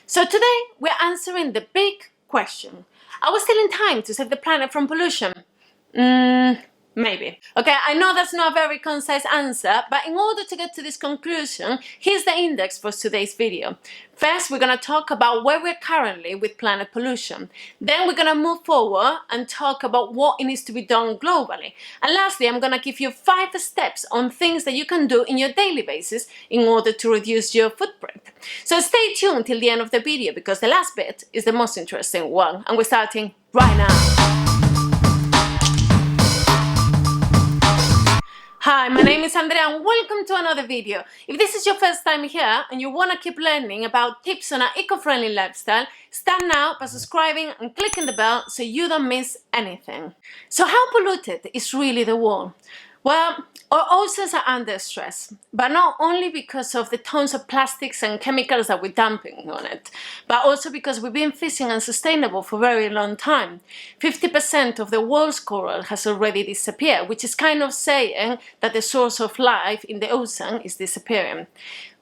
So today we're answering the big question. Are we still in time to save the planet from pollution? Maybe. Okay, I know that's not a very concise answer, but in order to get to this conclusion, here's the index for today's video. First, we're going to talk about where we're currently with planet pollution. Then we're going to move forward and talk about what needs to be done globally. And lastly, I'm going to give you 5 steps on things that you can do in your daily basis in order to reduce your footprint. So stay tuned till the end of the video because the last bit is the most interesting one, and we're starting right now. Hi, my name is Andrea and welcome to another video. If this is your first time here and you want to keep learning about tips on an eco-friendly lifestyle, start now by subscribing and clicking the bell so you don't miss anything. So how polluted is really the world? Well, our oceans are under stress, but not only because of the tons of plastics and chemicals that we're dumping on it, but also because we've been fishing unsustainable for a very long time. 50% of the world's coral has already disappeared, which is kind of saying that the source of life in the ocean is disappearing.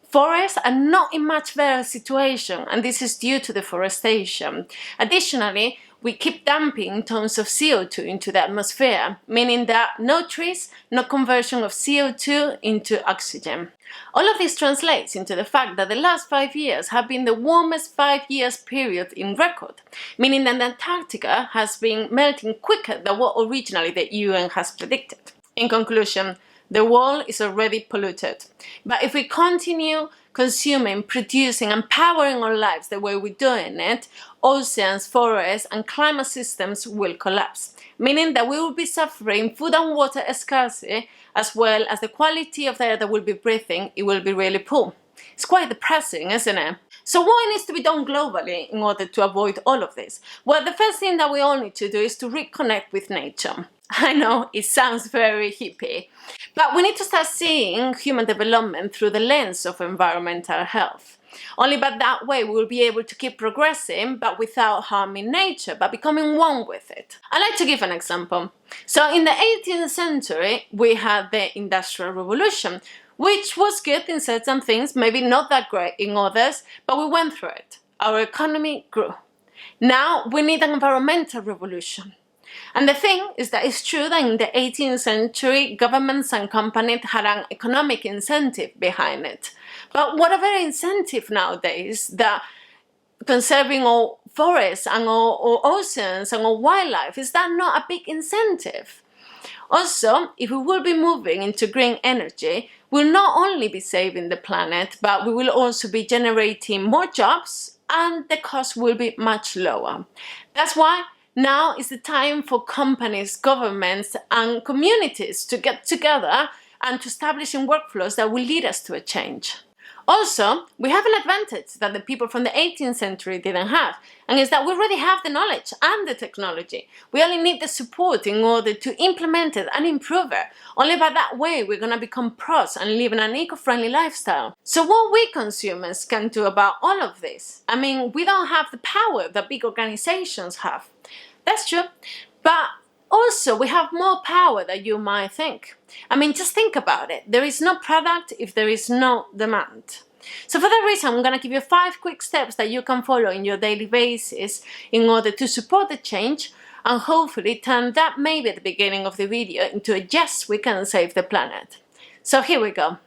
Forests are not in much better situation, and this is due to deforestation. Additionally, we keep dumping tons of CO2 into the atmosphere, meaning that no trees, no conversion of CO2 into oxygen. All of this translates into the fact that the last 5 years have been the warmest 5 years period in record, meaning that Antarctica has been melting quicker than what originally the UN has predicted. In conclusion, the world is already polluted. But if we continue consuming, producing and powering our lives the way we're doing it, oceans, forests and climate systems will collapse, meaning that we will be suffering food and water scarcity as well as the quality of the air that we'll be breathing, it will be really poor. It's quite depressing, isn't it? So what needs to be done globally in order to avoid all of this? Well, the first thing that we all need to do is to reconnect with nature. I know it sounds very hippie, but we need to start seeing human development through the lens of environmental health. Only by that way we will be able to keep progressing, but without harming nature, but becoming one with it. I'd like to give an example. So in the 18th century, we had the Industrial Revolution, which was good in certain things, maybe not that great in others, but we went through it. Our economy grew. Now we need an environmental revolution. And the thing is that it's true that in the 18th century, governments and companies had an economic incentive behind it. But whatever incentive nowadays, that conserving our forests and our oceans and our wildlife, is that not a big incentive? Also, if we will be moving into green energy, we'll not only be saving the planet, but we will also be generating more jobs and the cost will be much lower. That's why now is the time for companies, governments and communities to get together and to establish workflows that will lead us to a change. Also, we have an advantage that the people from the 18th century didn't have, and is that we already have the knowledge and the technology. We only need the support in order to implement it and improve it. Only by that way we're going to become pros and live in an eco-friendly lifestyle. So what we consumers can do about all of this? I mean, we don't have the power that big organizations have. That's true, but also we have more power than you might think. I mean, just think about it. There is no product if there is no demand. So for that reason, I'm going to give you 5 quick steps that you can follow in your daily basis in order to support the change and hopefully turn that maybe at the beginning of the video into a yes, we can save the planet. So here we go.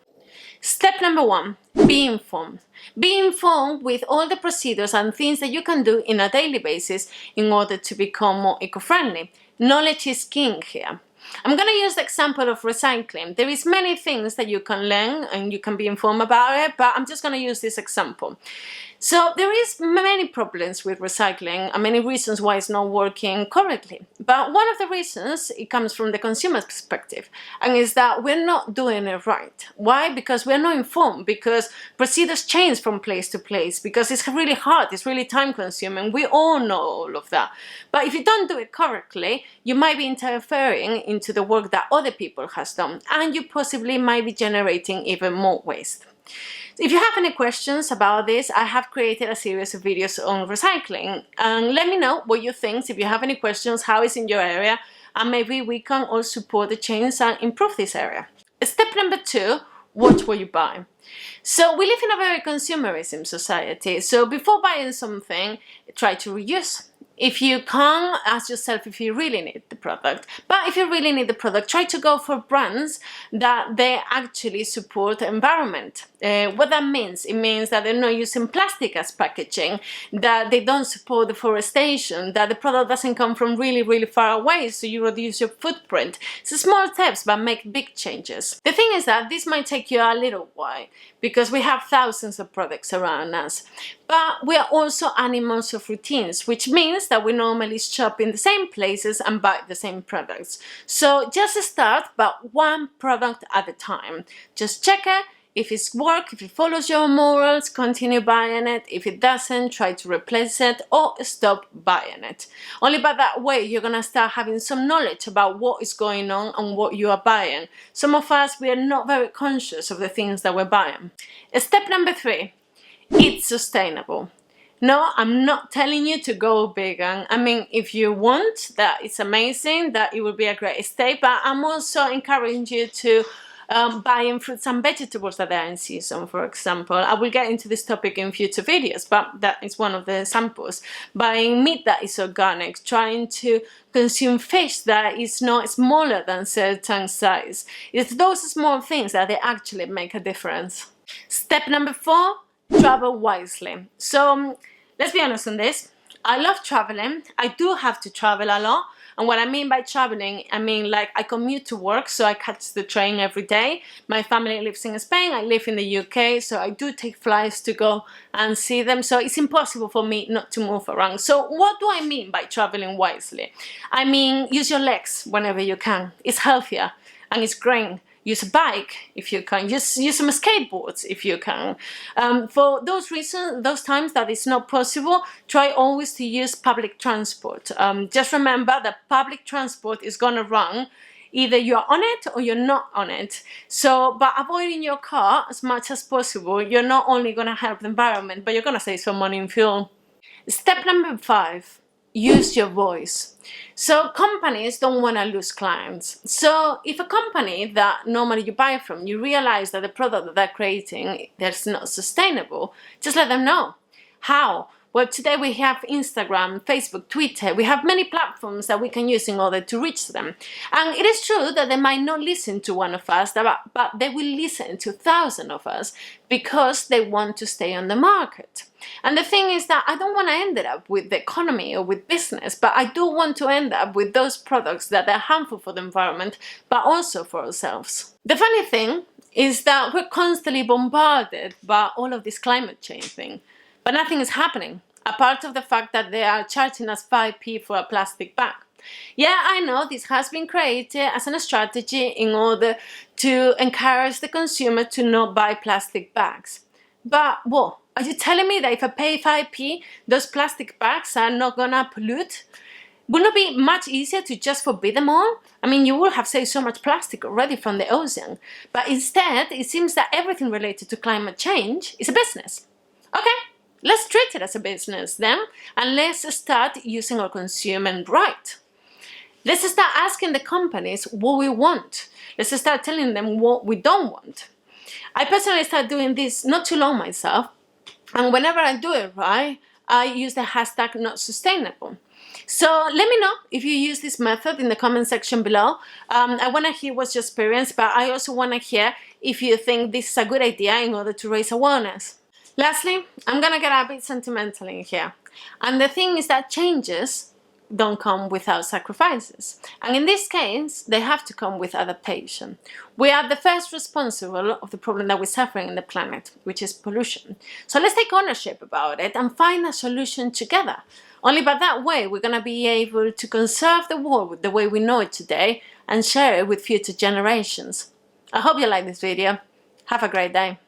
Step number 1, be informed. Be informed with all the procedures and things that you can do in a daily basis in order to become more eco-friendly. Knowledge is king here. I'm going to use the example of recycling. There is many things that you can learn and you can be informed about it, but I'm just going to use this example. So there is many problems with recycling and many reasons why it's not working correctly. But one of the reasons, it comes from the consumer's perspective, and is that we're not doing it right. Why? Because we're not informed, because procedures change from place to place, because it's really hard, it's really time consuming. We all know all of that. But if you don't do it correctly, you might be interfering into the work that other people has done, and you possibly might be generating even more waste. If you have any questions about this, I have created a series of videos on recycling, and let me know what you think. If you have any questions, how it's in your area, and maybe we can all support the change and improve this area. Step number 2, watch what you buy. So we live in a very consumerism society. So before buying something, try to reuse. If you can't, ask yourself if you really need the product. But if you really need the product, try to go for brands that they actually support the environment. What that means, it means that they're not using plastic as packaging, that they don't support deforestation, that the product doesn't come from really, really far away, so you reduce your footprint. It's small steps, but make big changes. The thing is that this might take you a little while, because we have thousands of products around us. But we are also animals of routines, which means that we normally shop in the same places and buy the same products. So just start, but one product at a time. Just check it. If it's work, if it follows your morals, continue buying it. If it doesn't, try to replace it or stop buying it. Only by that way you're gonna start having some knowledge about what is going on and what you are buying. Some of us, we are not very conscious of the things that we're buying. Step number 3, it's sustainable. No, I'm not telling you to go vegan. I mean, if you want, that it's amazing, that it would be a great step, but I'm also encouraging you to buying fruits and vegetables that are in season, for example. I will get into this topic in future videos, but that is one of the examples. Buying meat that is organic, trying to consume fish that is not smaller than certain size. It's those small things that they actually make a difference. Step number 4, travel wisely. So let's be honest on this. I love traveling. I do have to travel a lot. And what I mean by traveling, I mean like I commute to work, so I catch the train every day. My family lives in Spain, I live in the UK, so I do take flights to go and see them. So it's impossible for me not to move around. So what do I mean by traveling wisely? I mean, use your legs whenever you can. It's healthier and it's green. Use a bike if you can. Use some skateboards if you can. For those reasons, those times that it's not possible, try always to use public transport. Just remember that public transport is gonna run. Either you're on it or you're not on it. So by avoiding your car as much as possible, you're not only gonna help the environment, but you're gonna save some money in fuel. Step number 5. Use your voice. So companies don't want to lose clients. So if a company that normally you buy from, you realize that the product that they're creating is not sustainable, just let them know. How? Well, today we have Instagram, Facebook, Twitter. We have many platforms that we can use in order to reach them. And it is true that they might not listen to one of us, but they will listen to thousands of us because they want to stay on the market. And the thing is that I don't want to end up with the economy or with business, but I do want to end up with those products that are harmful for the environment, but also for ourselves. The funny thing is that we're constantly bombarded by all of this climate change thing. But nothing is happening, apart of the fact that they are charging us 5p for a plastic bag. Yeah, I know this has been created as a strategy in order to encourage the consumer to not buy plastic bags. But what? Are you telling me that if I pay 5p, those plastic bags are not gonna pollute? Wouldn't it be much easier to just forbid them all? I mean, you would have saved so much plastic already from the ocean. But instead, it seems that everything related to climate change is a business. Okay. Let's treat it as a business then, and let's start using our consumer right. Let's start asking the companies what we want. Let's start telling them what we don't want. I personally started doing this not too long myself, and whenever I do it right, I use the hashtag #NotSustainable. So let me know if you use this method in the comment section below. I want to hear what's your experience, but I also want to hear if you think this is a good idea in order to raise awareness. Lastly, I'm gonna get a bit sentimental in here. And the thing is that changes don't come without sacrifices. And in this case, they have to come with adaptation. We are the first responsible of the problem that we're suffering in the planet, which is pollution. So let's take ownership about it and find a solution together. Only by that way, we're gonna be able to conserve the world the way we know it today and share it with future generations. I hope you like this video. Have a great day.